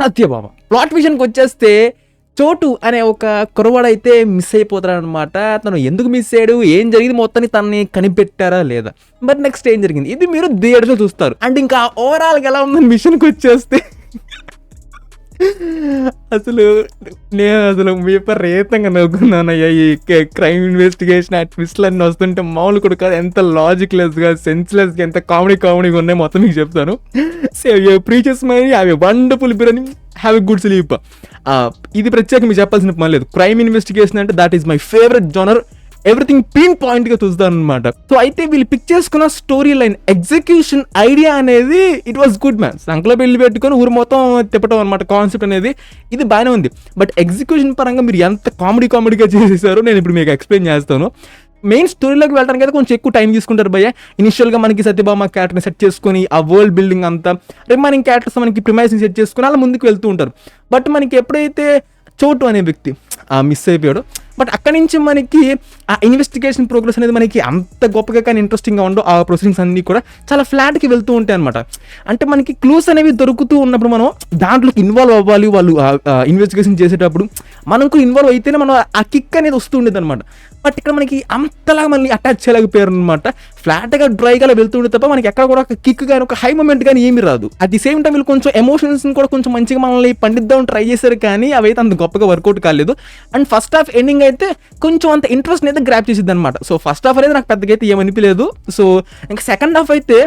Satyabhama. Plot విషయానికి వచ్చేస్తే చోటు అనే ఒక కురవాడైతే మిస్ అయిపోతాడనమాట. తను ఎందుకు మిస్ అయ్యాడు, ఏం జరిగింది, మొత్తాన్ని తనని కనిపెట్టారా లేదా, బట్ నెక్స్ట్ ఏం జరిగింది ఇది మీరు థియేటర్లో చూస్తారు. అండ్ ఇంకా ఓవరాల్గా ఎలా ఉందని మిషన్కి వచ్చేస్తే నేను విపరీతంగా నవ్వుకున్నానయ్యా. ఈ క్రైమ్ ఇన్వెస్టిగేషన్ ఆ ట్విస్ట్లు అన్నీ వస్తుంటే మామూలు కూడా కాదు. ఎంత లాజిక్లెస్గా, సెన్స్లెస్గా, ఎంత కామెడీగా ఉన్నాయి మొత్తం మీకు చెప్తాను. Save your preachers my, have a wonderful biryani, have a good sleep. ఇది ప్రత్యేకంగా మీకు చెప్పాల్సిన పని లేదు. క్రైమ్ ఇన్వెస్టిగేషన్ అంటే that is my favourite genre. Everything pin point గా చూస్తాను అనమాట. సో అయితే వీళ్ళు పిక్ చేసుకున్న స్టోరీ లైన్, ఎగ్జిక్యూషన్ ఐడియా అనేది ఇట్ వాస్ గుడ్ మ్యాన్. సంకలో పెళ్లి పెట్టుకొని ఊరు మొత్తం తిప్పటం అనమాట కాన్సెప్ట్ అనేది. ఇది బాగానే ఉంది. బట్ ఎగ్జిక్యూషన్ పరంగా మీరు ఎంత కామెడీగా చేసేసారో నేను ఇప్పుడు మీకు ఎక్స్ప్లెయిన్ చేస్తాను. మెయిన్ స్టోరీలోకి వెళ్ళడానికి అయితే కొంచెం ఎక్కువ టైం తీసుకుంటారు భయ్య. ఇనిషియల్గా మనకి సత్యభామ క్యారెక్టర్ని సెట్ చేసుకొని ఆ వరల్డ్ బిల్డింగ్ అంతా, రిమైనింగ్ క్యారెక్టర్స్ మనకి ప్రిమైస్ని సెట్ చేసుకుని అలా ముందుకు వెళ్తూ ఉంటారు. బట్ మనకి ఎప్పుడైతే చోటు అనే వ్యక్తి మిస్ అయిపోయాడు, బట్ అక్కడి నుంచి మనకి ఆ ఇన్వెస్టిగేషన్ ప్రోగ్రెస్ అనేది మనకి అంత గొప్పగా కానీ ఇంట్రెస్టింగ్గా ఉండవు. ఆ ప్రొసీడింగ్స్ అన్నీ కూడా చాలా ఫ్లాట్కి వెళ్తూ ఉంటాయి అనమాట. అంటే మనకి క్లూస్ అనేవి దొరుకుతూ ఉన్నప్పుడు మనం దాంట్లోకి ఇన్వాల్వ్ అవ్వాలి. వాళ్ళు ఇన్వెస్టిగేషన్ చేసేటప్పుడు మనం కూడా ఇన్వాల్వ్ అయితేనే మనం ఆ కిక్ అనేది వస్తూ ఉండేది అనమాట. బట్ ఇక్కడ మనకి అంతలాగా మనల్ని అటాచ్ చేయలేకపోయారు అనమాట. ఫ్లాట్గా డ్రైగా వెళ్తుండే తప్ప మనకి ఎక్కడ కూడా ఒక కిక్ కానీ ఒక హై మూమెంట్ కానీ ఏమి రాదు. అట్ ది సేమ్ టైం వీళ్ళు కొంచెం ఎమోషన్స్ని కూడా కొంచెం మంచిగా మనల్ని పండిద్దాం ట్రై చేశారు, కానీ అవైతే అంత గొప్పగా వర్కౌట్ కాలేదు. అండ్ ఫస్ట్ హాఫ్ ఎండింగ్ అయితే కొంచెం అంత ఇంట్రెస్ట్ అయితే గ్రాప్ చేసిద్ది అనమాట. సో ఫస్ట్ హాఫ్ అనేది నాకు పెద్దగా అయితే ఏమనిపించలేదు. సో ఇంకా సెకండ్ హాఫ్ అయితే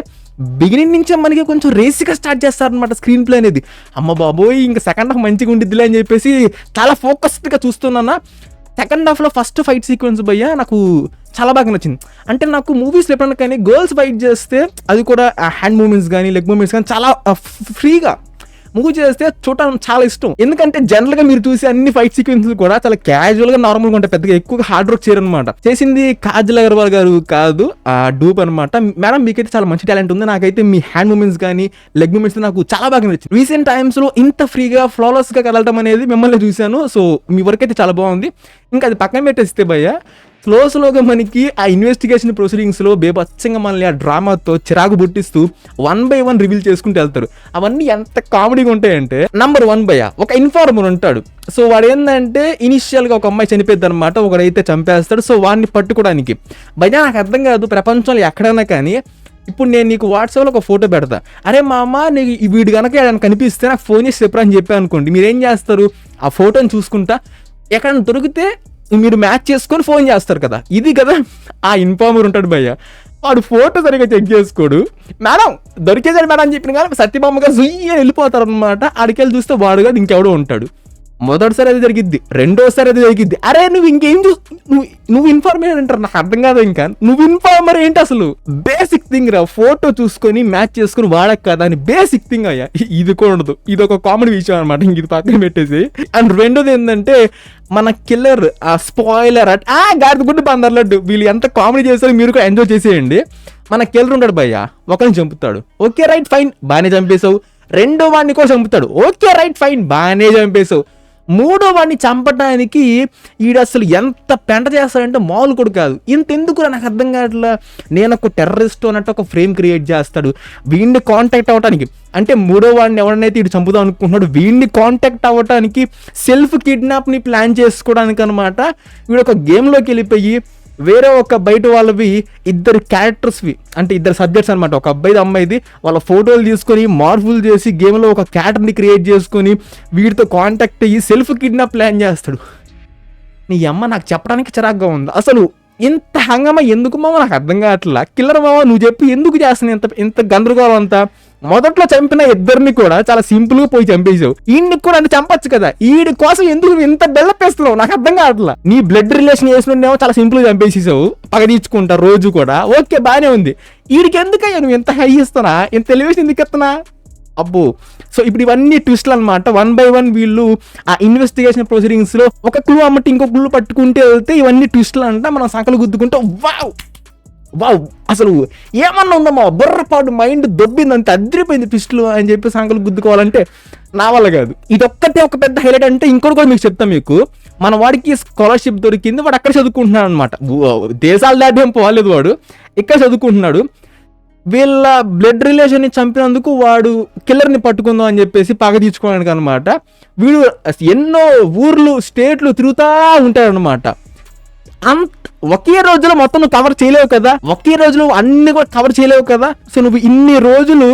బిగినింగ్ నుంచే మనకి కొంచెం రేసిగా స్టార్ట్ చేస్తారనమాట స్క్రీన్ ప్లే అనేది. అమ్మ బాబోయ్, ఇంకా సెకండ్ హాఫ్ మంచిగా ఉండిద్దిలే అని చెప్పేసి చాలా ఫోకస్డ్గా చూస్తున్నాను. సెకండ్ హాఫ్లో ఫస్ట్ ఫైట్ సీక్వెన్స్ భయ్య నాకు చాలా బాగా నచ్చింది. అంటే నాకు మూవీస్ ఎప్పుడన్నా కానీ గర్ల్స్ ఫైట్ చేస్తే అది కూడా హ్యాండ్ మూమెంట్స్ కానీ లెగ్ మూమెంట్స్ కానీ చాలా ఫ్రీగా మూవ్ చేస్తే చూడటం చాలా ఇష్టం. ఎందుకంటే జనరల్గా మీరు చూసే అన్ని ఫైట్ సీక్వెన్సెస్ కూడా చాలా క్యాజువల్గా నార్మల్గా ఉంటాయి, పెద్దగా ఎక్కువగా హార్డ్ వర్క్ చేయరనమాట. చేసింది కాజల్ అగర్వాల్ గారు కాదు, డూప్ అనమాట. మేడం మీకైతే చాలా మంచి టాలెంట్ ఉంది. నాకైతే మీ హ్యాండ్ మూమెంట్స్ కానీ లెగ్ మూమెంట్స్ నాకు చాలా బాగా నచ్చింది. రీసెంట్ టైమ్స్లో ఇంత ఫ్రీగా ఫ్లాలెస్గా కలగడం అనేది మిమ్మల్ని చూశాను. సో మీ వర్క్ అయితే చాలా బాగుంది. ఇంకా అది పక్కన పెట్టేస్తే భయ్య స్లోగా మనకి ఆ ఇన్వెస్టిగేషన్ ప్రొసీడింగ్స్లో బేబచ్చంగా మనల్ని ఆ డ్రామాతో చిరాకు పుట్టిస్తూ 1 by 1 రివీల్ చేసుకుంటూ వెళ్తారు. అవన్నీ ఎంత కామెడీగా ఉంటాయంటే, నంబర్ 1 భయ్య ఒక ఇన్ఫార్మర్ ఉంటాడు. సో వాడు ఏంటంటే ఇనిషియల్గా ఒక అమ్మాయి చనిపోద్ది అనమాట, ఒకడైతే చంపేస్తాడు. సో వాడిని పట్టుకోవడానికి భయ్య నాకు అర్థం కాదు, ప్రపంచంలో ఎక్కడైనా కానీ ఇప్పుడు నేను నీకు వాట్సాప్లో ఒక ఫోటో పెడతా, అరే మా అమ్మ నీకు వీడు కనుక ఏదైనా కనిపిస్తే నాకు ఫోన్ చేసి చెప్పరా అని చెప్పి అనుకోండి, మీరేం చేస్తారు, ఆ ఫోటోని చూసుకుంటా ఎక్కడైనా దొరికితే మీరు మ్యాచ్ చేసుకొని ఫోన్ చేస్తారు కదా. ఇది కదా ఆ ఇన్ఫార్మర్ ఉంటాడు భయ్య. వాడు ఫోటో సరిగ్గా చెక్ చేసుకోడు, మేడం దొరికేదాడు మేడం అని చెప్పిన కానీ సత్యభామ గారు జుయ్యని వెళ్ళిపోతారు అనమాట. ఆడికెళ్ళి చూస్తే వాడు కాదు ఇంకెవడో ఉంటాడు. మొదటిసారి అది జరిగిద్ది, రెండోసారి అది జరిగిద్ది. అరే నువ్వు ఇంకేం నువ్వు ఇన్ఫార్మర్ అంటారు, నాకు అర్థం కాదు. ఇంకా నువ్వు ఇన్ఫార్మర్ ఏంటి అసలు? బేసిక్ థింగ్ రా, ఫోటో చూసుకొని మ్యాచ్ చేసుకుని వాడక కదా అని బేసిక్ థింగ్ అయ్యా. ఇది కూడా ఉండదు, ఇది ఒక కామెడీ విషయం అనమాట. ఇంక ఇది పక్కన పెట్టేసి. అండ్ రెండోది ఏంటంటే మన కిల్లర్ స్పాయిలర్ గాడి గుడ్డు బందర్లడ్డు, వీళ్ళు ఎంత కామెడీ చేస్తారో మీరు కూడా ఎంజాయ్ చేసేయండి. మన కిల్లర్ ఉంటాడు భయ్య, ఒకరిని చంపుతాడు, ఓకే రైట్ ఫైన్ బాగానే చంపేశావు. రెండో వాడిని కూడా చంపుతాడు, ఓకే రైట్ ఫైన్ బాగానే చంపేశావు. మూడో వాడిని చంపడానికి ఈడు అసలు ఎంత పెంట చేస్తాడంటే మామూలు కూడా కాదు. ఇంతెందుకు నాకు అర్థం కావట్లా. నేను ఒక టెర్రరిస్ట్ అన్నట్టు ఒక ఫ్రేమ్ క్రియేట్ చేస్తాడు వీడిని కాంటాక్ట్ అవ్వడానికి. అంటే మూడో వాడిని ఎవడనైతే ఇటు చంపుదాం అనుకుంటున్నాడు వీడిని కాంటాక్ట్ అవ్వడానికి సెల్ఫ్ కిడ్నాప్ని ప్లాన్ చేసుకోవడానికి అనమాట. వీడు ఒక గేమ్లోకి వెళ్ళిపోయి వేరే ఒక బయట వాళ్ళవి ఇద్దరు క్యారెక్టర్స్వి, అంటే ఇద్దరు సబ్జెక్ట్స్ అనమాట, ఒక అబ్బాయిది అమ్మాయిది, వాళ్ళ ఫోటోలు తీసుకొని మార్పులు చేసి గేమ్లో ఒక క్యారెక్టర్ని క్రియేట్ చేసుకొని వీడితో కాంటాక్ట్ అయ్యి సెల్ఫ్ కిడ్నాప్ ప్లాన్ చేస్తాడు. నీ అమ్మ నాకు చెప్పడానికి చిరాగ్గా ఉంది. అసలు ఇంత హంగమా ఎందుకు మామ నాకు అర్థం కావట్లా. కిల్లర్ మామ నువ్వు చెప్పి ఎందుకు చేస్తున్నావు ఇంత గందరగోళం అంతా? మొదట్లో చంపిన ఇద్దరిని కూడా చాలా సింపుల్ గా పోయి చంపేసావు, ఈయన్ని కూడా అంటే చంపచ్చు కదా, ఈడి కోసం ఎందుకు ఇంత డెవలప్ చేస్తున్నావు నాకు అర్థం కావట్లా. నీ బ్లడ్ రిలేషన్ చేసినేమో చాలా సింపుల్ గా చంపేసేసావు, పగదీర్చుకుంటా రోజు కూడా, ఓకే బానే ఉంది. ఈడికి ఎందుకయ్యా నువ్వు ఎంత హై ఇస్తున్నా, ఇంత ఎలివేషన్ ఎందుకు ఇస్తున్నా? అబ్బో. సో ఇప్పుడు ఇవన్నీ ట్విస్ట్లు అనమాట. 1 by 1 వీళ్ళు ఆ ఇన్వెస్టిగేషన్ ప్రొసీడింగ్స్ లో ఒక క్లూ అమ్మటి ఇంకో క్లూ పట్టుకుంటే వెళ్తే ఇవన్నీ ట్విస్ట్లు అంట. మనం సంకలు గుద్దుకుంటే వావ్ వావ్ అసలు ఏమన్నా ఉందమ్మా, బుర్రపాటు మైండ్ దొబ్బిందంత అదిరిపోయింది ట్విస్ట్లు అని చెప్పి సంకలు గుద్దుకోవాలంటే నా వల్ల కాదు. ఇదొక్కటే ఒక పెద్ద హైలైట్. అంటే ఇంకోటి కూడా మీకు చెప్తాను. మీకు మన వాడికి స్కాలర్షిప్ దొరికింది, వాడు అక్కడ చదువుకుంటున్నాడు అనమాట. దేశాలు దాటేం పోలేదు, వాడు ఇక్కడ చదువుకుంటున్నాడు. వీళ్ళ బ్లడ్ రిలేషన్ని చంపినందుకు వాడు కిల్లర్ని పట్టుకుందాం అని చెప్పేసి పగ తీర్చుకోవడానికి అనమాట. వీడు ఎన్నో ఊర్లు స్టేట్లు తిరుగుతూ ఉంటాడనమాట. ఒకే రోజులో మొత్తం నువ్వు కవర్ చేయలేవు కదా, ఒకే రోజులో అన్ని కూడా కవర్ చేయలేవు కదా. సో నువ్వు ఇన్ని రోజులు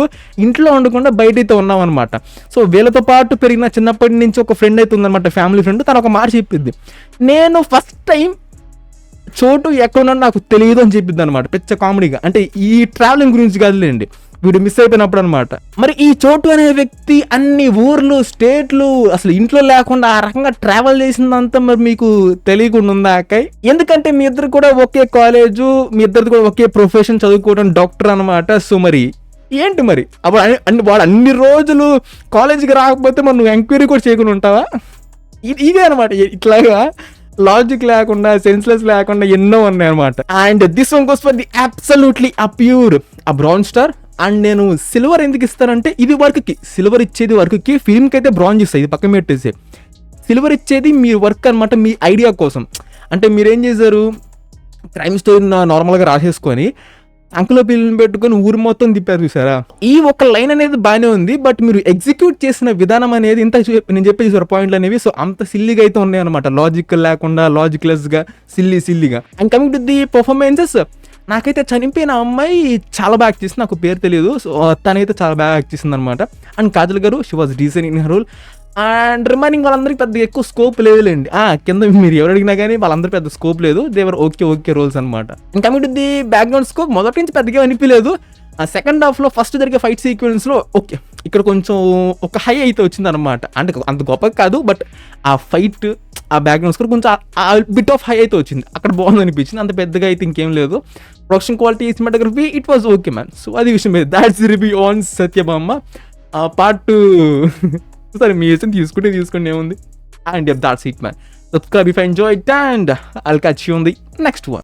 ఇంట్లో ఉండకుండా బయట అయితే ఉన్నావు అనమాట. సో వీళ్ళతో పాటు పెరిగిన చిన్నప్పటి నుంచి ఒక ఫ్రెండ్ అయితే ఉందన్నమాట, ఫ్యామిలీ ఫ్రెండ్. తను ఒక మాట చెప్పిద్ది, నేను ఫస్ట్ టైం చోటు ఎక్కడున్నా నాకు తెలియదు అని చెప్పింది అనమాట, పెద్ద కామెడీగా. అంటే ఈ ట్రావెలింగ్ గురించి కాదులేండి, వీడు మిస్ అయిపోయినప్పుడు అనమాట. మరి ఈ చోటు అనే వ్యక్తి అన్ని ఊర్లు స్టేట్లు అసలు ఇంట్లో లేకుండా ఆ రకంగా ట్రావెల్ చేసిందంతా మరి మీకు తెలియకుండా ఉందా అక్కయ్? ఎందుకంటే మీ ఇద్దరు కూడా ఒకే కాలేజు, మీ ఇద్దరిది కూడా ఒకే ప్రొఫెషన్, చదువుకోవడం డాక్టర్ అనమాట. సో మరి ఏంటి మరి అప్పుడు వాడు అన్ని రోజులు కాలేజీకి రాకపోతే మరి నువ్వు ఎంక్వైరీ కూడా చేయకుండా ఉంటావా? ఇదే అనమాట, ఇట్లాగా లాజిక్ లేకుండా సెన్స్లెస్ లేకుండా ఎన్నో ఉన్నాయి అనమాట. And this one goes for the absolutely pure brown star. And నేను సిల్వర్ ఎందుకు ఇస్తానంటే ఇది వర్క్కి, సిల్వర్ ఇచ్చేది వర్క్కి, ఫిల్మ్కి అయితే బ్రాంజ్ ఇస్తాయి, ఇది పక్కన పెట్టేసి. సిల్వర్ ఇచ్చేది మీ వర్క్ అనమాట, మీ ఐడియా కోసం. అంటే మీరేం చేశారు, క్రైమ్ స్టోరీ నార్మల్గా రాసేసుకొని అంకులో పిల్లల్ని పెట్టుకొని ఊరు మొత్తం తిప్పారు చూసారా. ఈ ఒక లైన్ అనేది బాగానే ఉంది, బట్ మీరు ఎగ్జిక్యూట్ చేసిన విధానం అనేది ఇంత నేను చెప్పే చూసారు పాయింట్లు అనేవి. సో అంత సిల్లీగా అయితే ఉన్నాయి అనమాట, లాజికల్ లేకుండా లాజిక్లెస్గా సిల్లీగా. And coming to the performances, నాకైతే చనిపోయిన అమ్మాయి చాలా బాగా యాక్ట్ చేసింది, నాకు పేరు తెలియదు. సో తనైతే చాలా బాగా యాక్ట్ చేసింది అనమాట. అండ్ కాజల్ గారు, she was decent in her role. And remaining వాళ్ళందరికీ పెద్ద ఎక్కువ స్కోప్ లేదులేండి. కింద మీరు ఎవరు అడిగినా కానీ వాళ్ళందరూ పెద్ద స్కోప్ లేదు, దేవర్ ఓకే రోల్స్ అనమాట. ఇంకా coming to the background scope, మొదటి నుంచి పెద్దగా అనిపించలేదు. సెకండ్ హాఫ్లో ఫస్ట్ జరిగే ఫైట్ సీక్వెన్స్లో ఓకే, ఇక్కడ కొంచెం ఒక హై అయితే వచ్చింది అనమాట. అంటే అంత గొప్పగా కాదు, బట్ ఆ ఫైట్, ఆ బ్యాక్గ్రౌండ్ స్కోర్ కొంచెం బిట్ ఆఫ్ హై అయితే వచ్చింది, అక్కడ బాగుంది అనిపించింది. అంత పెద్దగా అయితే ఇంకేం లేదు. Production quality, cinematography, it was okay man. So అది విషయం మీద that's review on Satyabhama part 2. సరే మీ ఇష్టం తీసుకుంటే ఏముంది. And that's it man. Subscribe if you enjoyed, and I'll catch you on the next one.